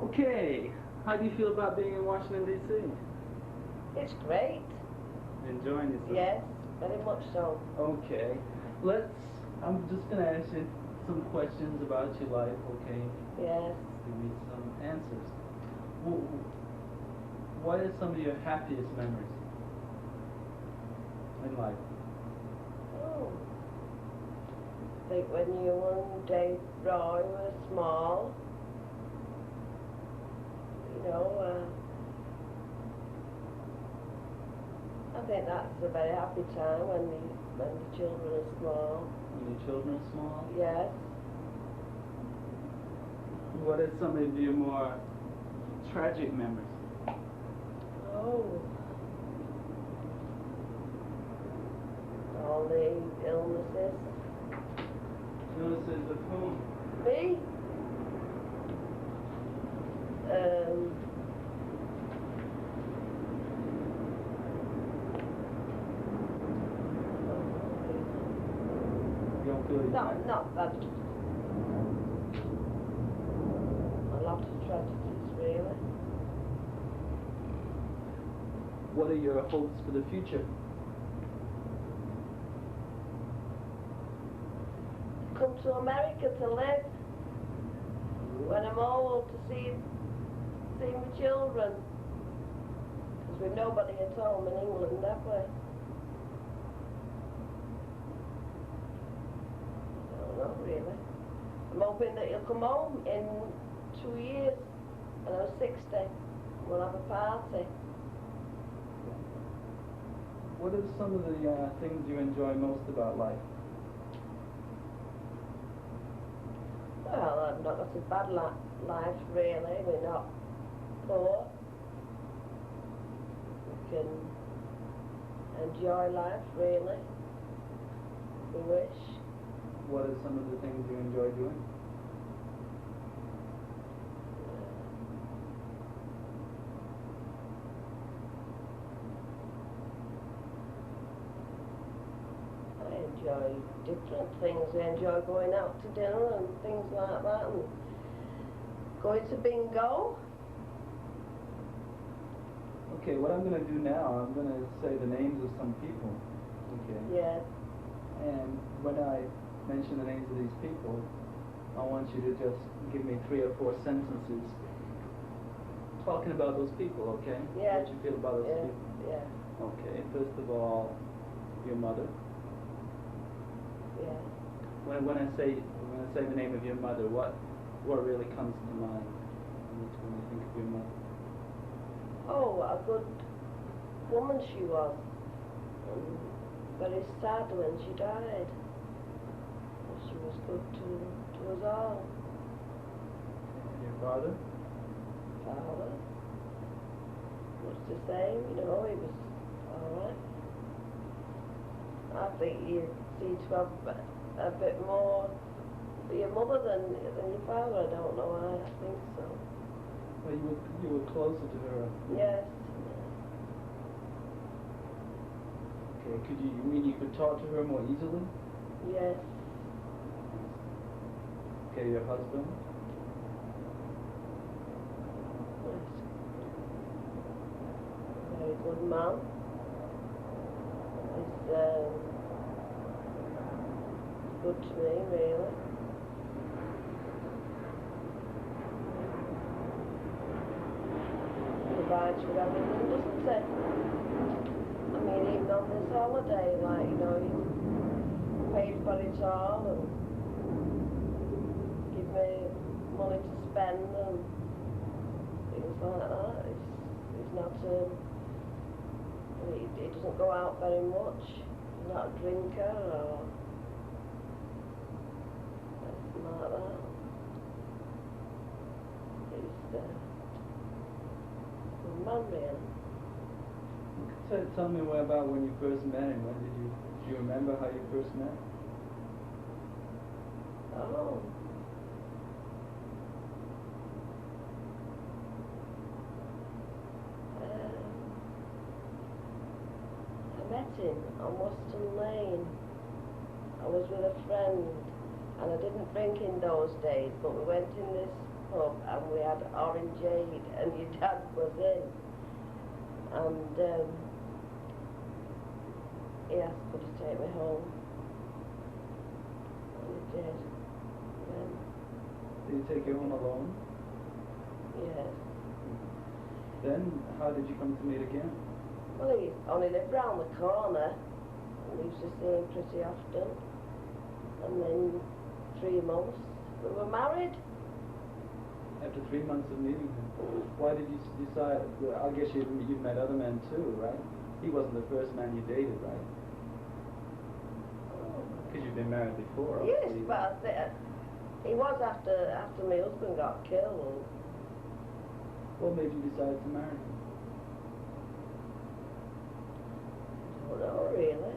Okay, how do you feel about being in Washington, D.C.? It's great. Enjoying yourself? Yes, very much so. Okay, I'm just going to ask you some questions about your life, okay? Yes. Give me some answers. What are some of your happiest memories in life? Oh. I think when you and Dave Roy were small, you know, I think that's a very happy time when the children are small. When your children are small? Yes. What are some of your more tragic memories? Oh. All the illnesses. Illnesses of whom? Me? You don't feel Not that. A lot of tragedies, really. What are your hopes for the future? Come to America to live. When I'm old, to see my children. Because we've nobody at home in England, have we? I don't know, really. I'm hoping that you'll come home in 2 years, when I'm 60. We'll have a party. What are some of the things you enjoy most about life? Well, I've not got a bad life, really. We're not poor. We can enjoy life, really. We wish. What are some of the things you enjoy doing? I enjoy different things. I enjoy going out to dinner and things like that, and going to bingo. Okay, what I'm going to do now, I'm going to say the names of some people. Okay. Yes. And when I mention the names of these people, I want you to just give me 3 or 4 sentences talking about those people, okay? Yes. What you feel about those people. Yeah. Okay, first of all, your mother. Yeah. When I say the name of your mother, what really comes to mind when you think of your mother? Oh, what a good woman she was. Very sad when she died. She was good to us all. And your father? Father. Much the same, you know, he was alright. I think you seem to have a bit more for your mother than your father. I don't know why, I think so. Well, you were closer to her. Yes. Okay, you mean you could talk to her more easily? Yes. Okay, your husband? Yes. Very good man. He's good to me, really. Provides for everything, doesn't it? I mean, even on this holiday, like, you know, he paid for it all and give me money to spend and things like that. He's not, he doesn't go out very much. He's not a drinker or anything like that. He's a good man, really. Tell me about when you first met him. Do you remember how you first met? Oh. I met him on Weston Lane. I was with a friend, and I didn't drink in those days, but we went in this pub and we had orangeade and your dad was in and he asked could he take me home and he did. Did he take you home alone? Yes. Then how did you come to meet again? Well, he only lived round the corner and we used to see him pretty often. And then 3 months we were married. After 3 months of meeting him, why did you decide? Well, I guess you've met other men too, right? He wasn't the first man you dated, right? Because you've been married before. Yes, obviously. but he was after my husband got killed. What made you decide to marry him? I don't know really.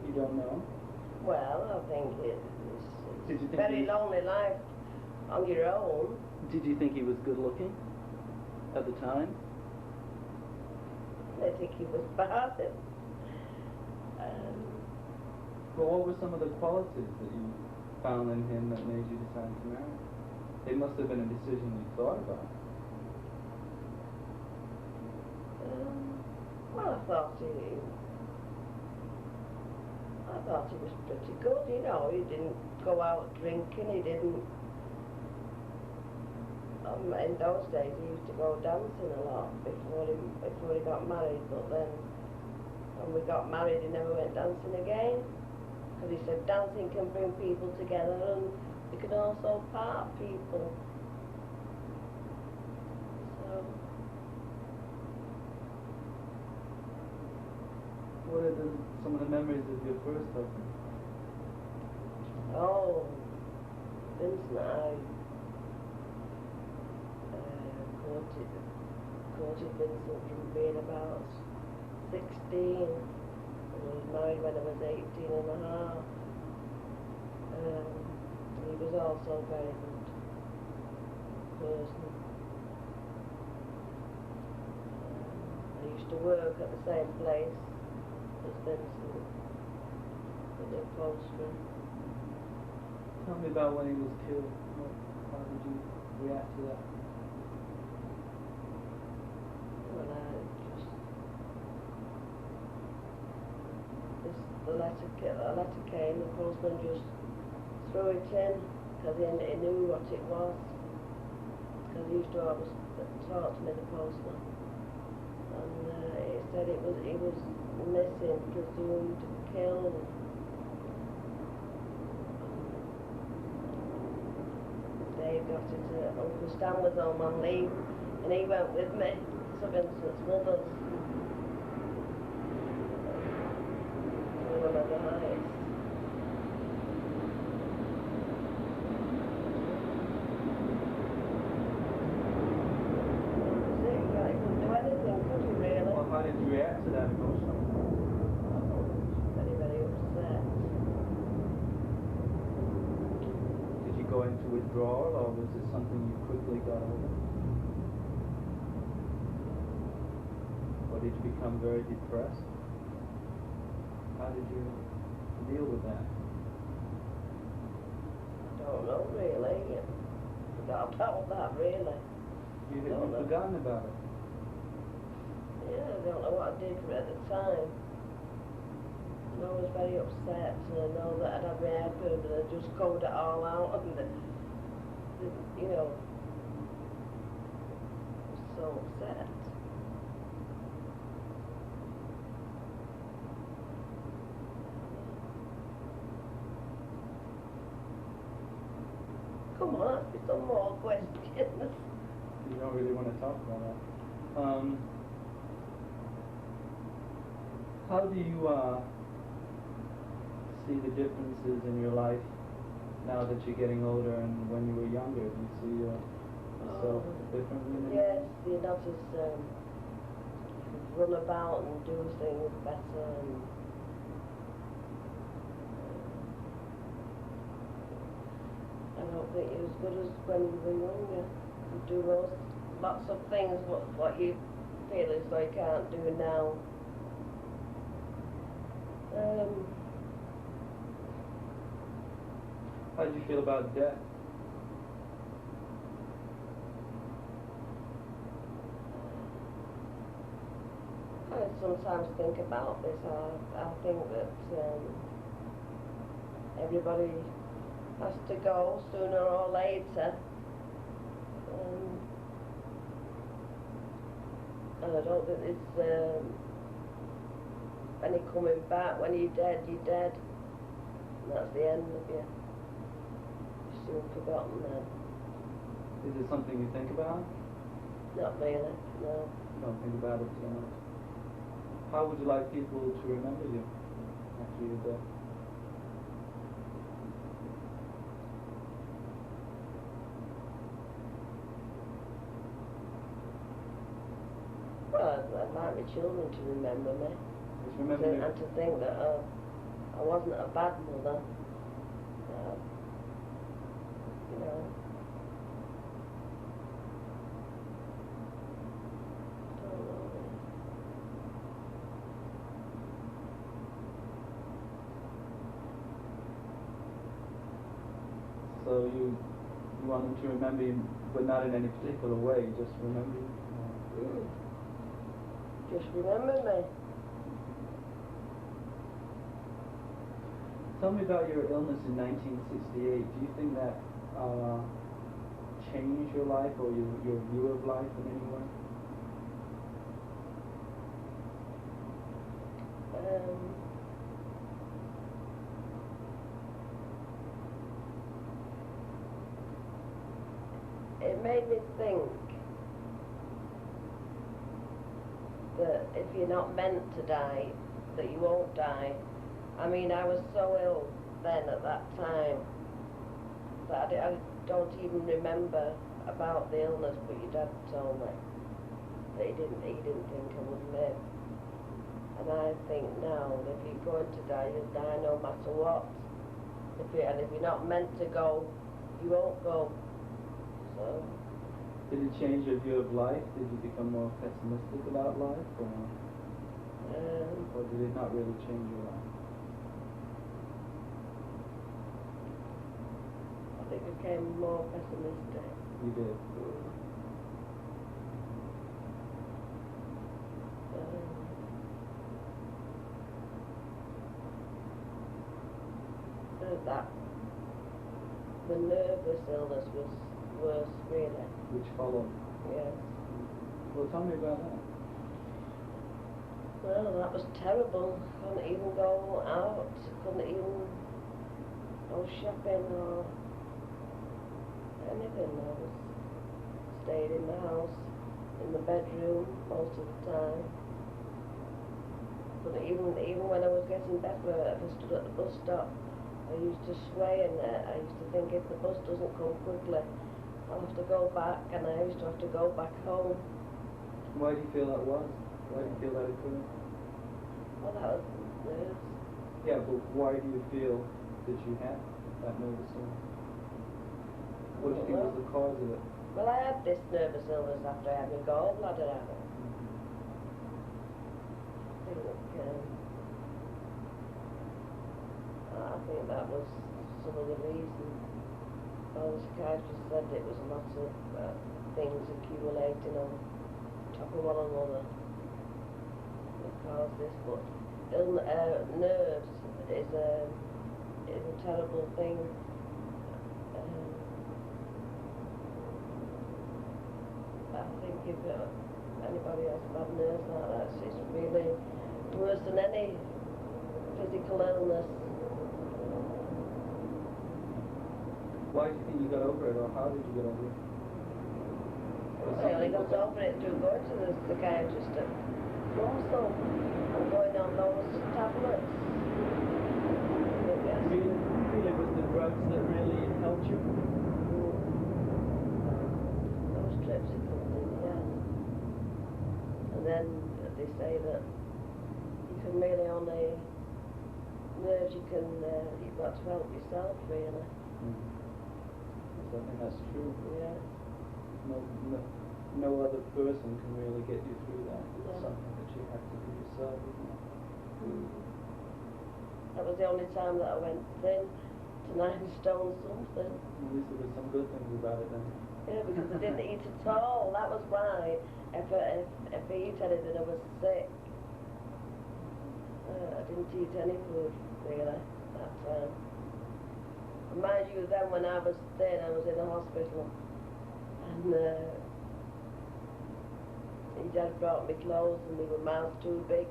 You don't know? Well, I think Did you it's think a very he- lonely life on your own. Did you think he was good looking at the time? I think he was bad. Well, what were some of the qualities that you found in him that made you decide to marry him? It must have been a decision you thought about. Well, I thought he was pretty good, you know. He didn't go out drinking, he didn't. In those days, he used to go dancing a lot before he got married. But then, when we got married, he never went dancing again because he said dancing can bring people together and it can also part people. So. What are some of the memories of your first husband? Oh, Vince and I courted Vincent from being about 16 and was married when I was 18 and a half. He was also a very good person. I used to work at the same place as Vincent in the upholstery. Tell me about when he was killed. How did you react to that? Well, a letter came, the postman just threw it in because he knew what it was. Because he used to always talk to me, the postman. And it said he was missing, presumed killed. Dave got it. Uncle Stan was home on leave, and he went with me to Vincent's mother's. We were at the Heights. I couldn't do anything, could you really? Well, how did you react to that emotionally? Very, very upset. Did you go into withdrawal, or was it something you quickly got over? Or did you become very depressed? How did you deal with that? I don't know really. Forgot about that really. You've Don't know. forgotten about it. Yeah, I don't know what I did for it at the time. And I was very upset, and I know that I'd had my hair pulled and I just combed it all out and you know, I was so upset. Come on, ask me some more questions. You don't really want to talk about that. How do you see the differences in your life now that you're getting older and when you were younger? Do you see yourself differently? Yes, you not as run about and do things better and I don't think you're as good as when you were younger. You do lots of things what you feel as though you can't do now. How did you feel about death? sometimes think about this. I think that everybody has to go sooner or later. And I don't think it's any coming back. When you're dead, you're dead. And that's the end of you. You're soon forgotten then. Is it something you think about? Not really, no. You don't think about it too much. How would you like people to remember you after you're dead? Well, I'd like my children to remember me. Just remember you. And to think that I wasn't a bad mother. You know. Don't know. So you want them to remember you, but not in any particular way, just remember you? Just remember me. Tell me about your illness in 1968. Do you think that changed your life or your view of life in any way? It made me think that if you're not meant to die, that you won't die. I mean, I was so ill then at that time that I don't even remember about the illness, but your dad told me that he didn't think I would live. And I think now that if you're going to die, you'll die no matter what. And if you're not meant to go, you won't go. So. Did it change your view of life? Did you become more pessimistic about life? Or did it not really change your life? I think I became more pessimistic. You did? That the nervous illness was worse, really. Which followed? Yes. Well, tell me about that. Well, that was terrible. Couldn't even go out. Couldn't even go shopping or anything. I was stayed in the house, in the bedroom most of the time. But even when I was getting better, if I stood at the bus stop, I used to sway, and I used to think if the bus doesn't come quickly, I'll have to go back, and I used to have to go back home. Why do you feel that was? Why do you feel that occurred? Well, that was nerves. Yeah, but why do you feel that you had that nervous illness? What do you think was the cause of it? Well, I had this nervous illness after I had my gallbladder out. I think that was some of the reason. Well, the psychiatrist said it was a lot of things accumulating on top of one another that caused this. But nerves is a terrible thing. I think if anybody has bad nerves like that, it's really worse than any physical illness. Why do you think you got over it, or how did you get over it? I only got over it through going to the psychiatrist and also I'm going on those tablets. Really, was the drugs that really helped you? Those trips it comes in, yeah. And then they say that you can really only nerves you've got to help yourself, really. I think that's true. Yeah. No other person can really get you through that. It's Yeah. something that you have to do yourself, isn't it? That was the only time that I went thin to 9 stone something. At least there were some good things about it then. Yeah, because I didn't eat at all. That was why if I eat anything I was sick. I didn't eat any food, really, that time. And mind you, then when I was there, I was in the hospital, and he just brought me clothes, and they were mouths too big.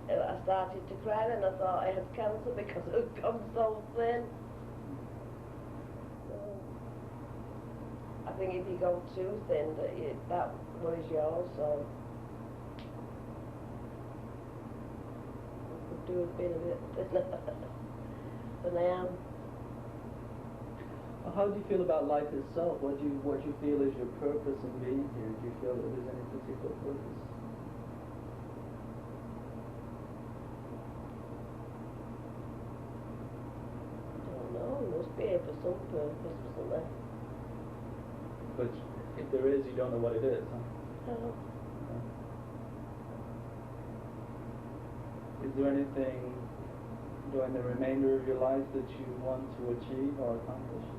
I started to cry, and I thought I had cancer because it had come so thin. So, I think if you go too thin, that worries you also. I could do a bit of it than I am. How do you feel about life itself? What do you feel is your purpose in being here? Do you feel that there's any particular purpose? There must be for some purpose, isn't there? But if there is, you don't know what it is, huh? No. Is there anything during the remainder of your life that you want to achieve or accomplish?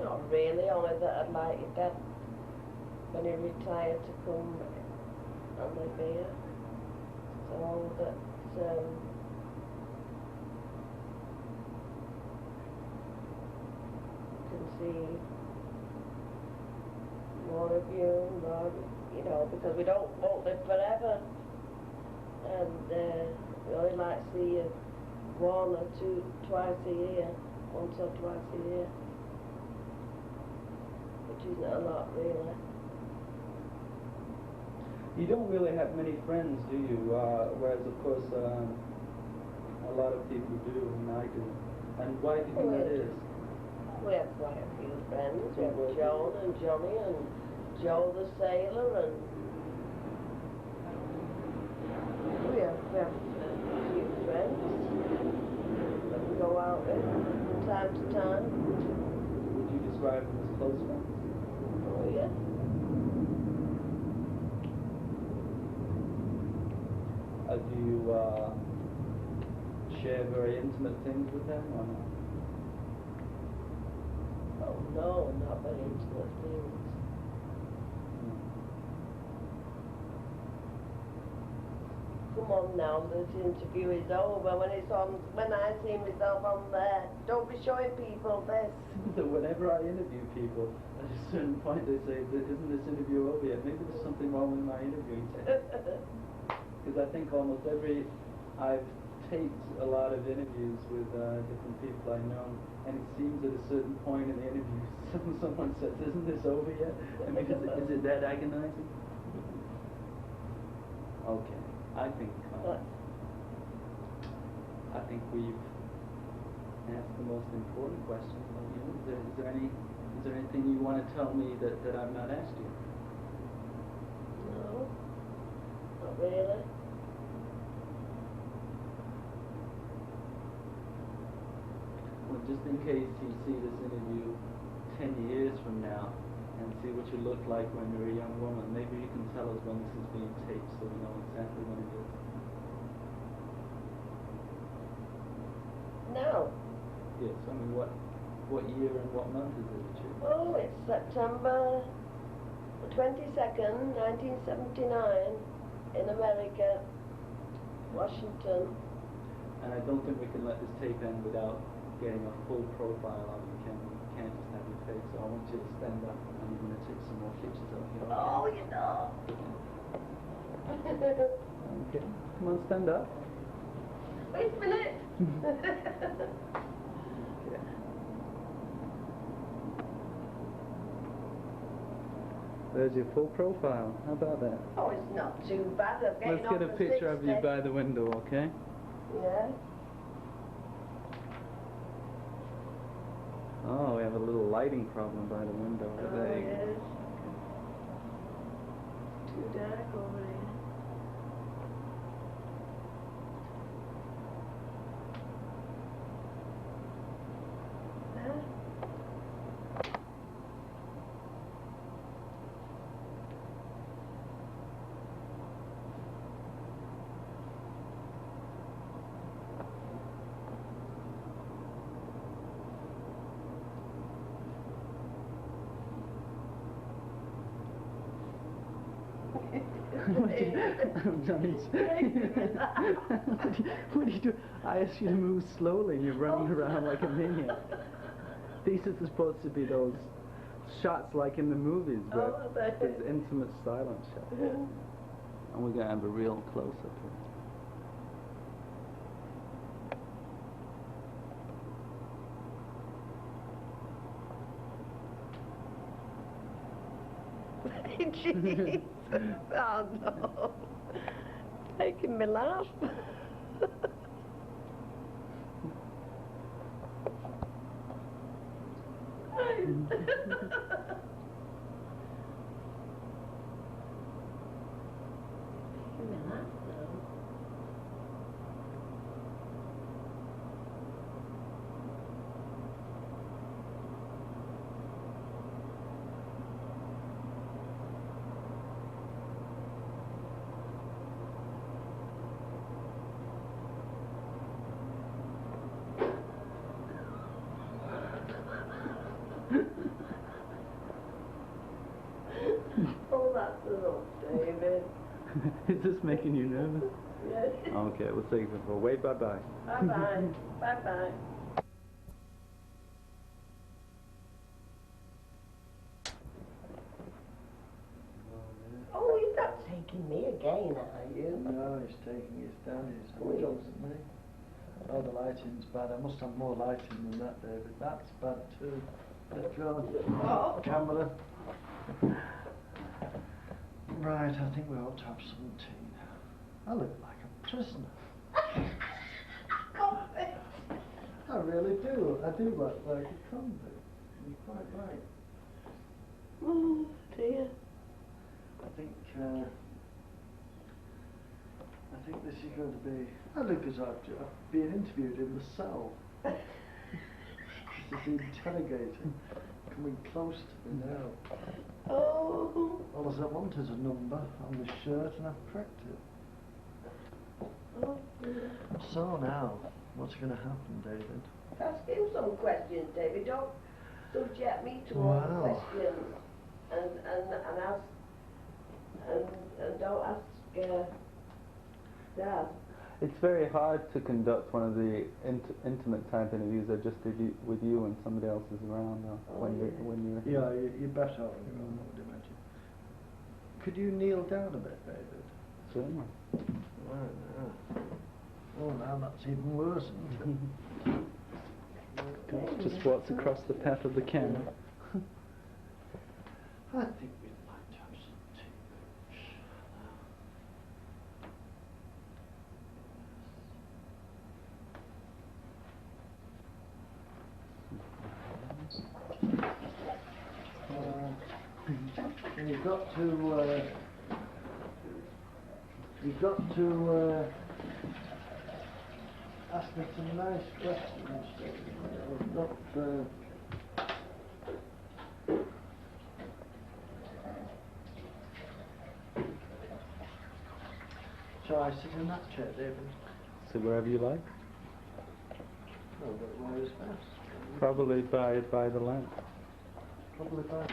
Not really, only that I'd like your dad, when he retired, to come and live here. So that can see more of you, more, because we won't live forever. And we only like to see you one or twice a year, once or twice a year, which isn't a lot really. You don't really have many friends, do you? Whereas, of course, a lot of people do, and I do. And why do you think that is? We have quite a few friends. We have Joan and Johnny and Joe the sailor, and we have a few friends that we go out with from time to time. Would you describe them as close friends? Oh, yeah. Do you share very intimate things with them, or not? Oh, no, not very intimate things. Come on now, this interview is over. When I see myself on there, don't be showing people this. So whenever I interview people, at a certain point they say, isn't this interview over yet? Maybe there's something wrong with my interviewing technique. Because I think I've taped a lot of interviews with different people I know, and it seems at a certain point in the interview, someone says, isn't this over yet? I mean, is it that agonizing? Okay, I think we've asked the most important question. Is there anything you want to tell me that I've not asked you? No, not really. Well, just in case you see this interview 10 years from now and see what you looked like when you were a young woman, maybe you can tell us when this is being taped so we know exactly when it is. No. Yes, I mean, what year and what month is it that you? Oh, it's September the 22nd, 1979, in America, Washington. And I don't think we can let this tape end without getting a full profile of you. Can't just have your face. So I want you to stand up, and I'm going to take some more pictures of you. Okay? Oh, you know. Okay. Come on, stand up. Wait a minute. Okay. There's your full profile. How about that? Oh, it's not too bad. I'm getting Let's get a on for picture of you 60. by the window, okay? Yeah. Oh, we have a little lighting problem by the window. Oh, There you go. yes. Too dark over here. Johnny's. What do you do? I ask you to move slowly and you're running around like a maniac. These are supposed to be those shots like in the movies, but there's intimate silent shots. And we're going to have a real close-up here. Jesus. Oh no. Making me laugh. Oh, that's enough, David. Is this making you nervous? Yes. Okay, we'll take it before. Wait, bye-bye. Bye-bye. Bye-bye. Oh, you're not taking me again, are you? No, he's taking his daddy's. He doesn't me. Oh, the lighting's bad. I must have more lighting than that, David. That's bad too. Let's go. Oh. Camera. Right, I think we ought to have some tea now. I look like a prisoner. I really do. I do look like a convict. You're quite right. Oh, dear. I think this is going to be. I look as I've been interviewed in the cell. This is the interrogator coming close to me now. Oh. All I want is a number on the shirt, and I've cracked it. Oh, dear. So now, what's going to happen, David? Ask him some questions, David. Don't subject me to all the Wow. questions. And ask. And don't ask Dad. It's very hard to conduct one of the intimate type interviews that just did with you and somebody else is around when you're Yeah, you're better on your own, I would imagine. Could you kneel down a bit, David? Certainly. Right, yeah. Oh, now that's even worse, isn't it? Just walks across the path of the camera. I think we'd like to have some tea. You've got to ask me some nice questions. I've got shall I sit in that chair, David? So wherever you like. No, but where is best? Probably by the lamp. Probably by.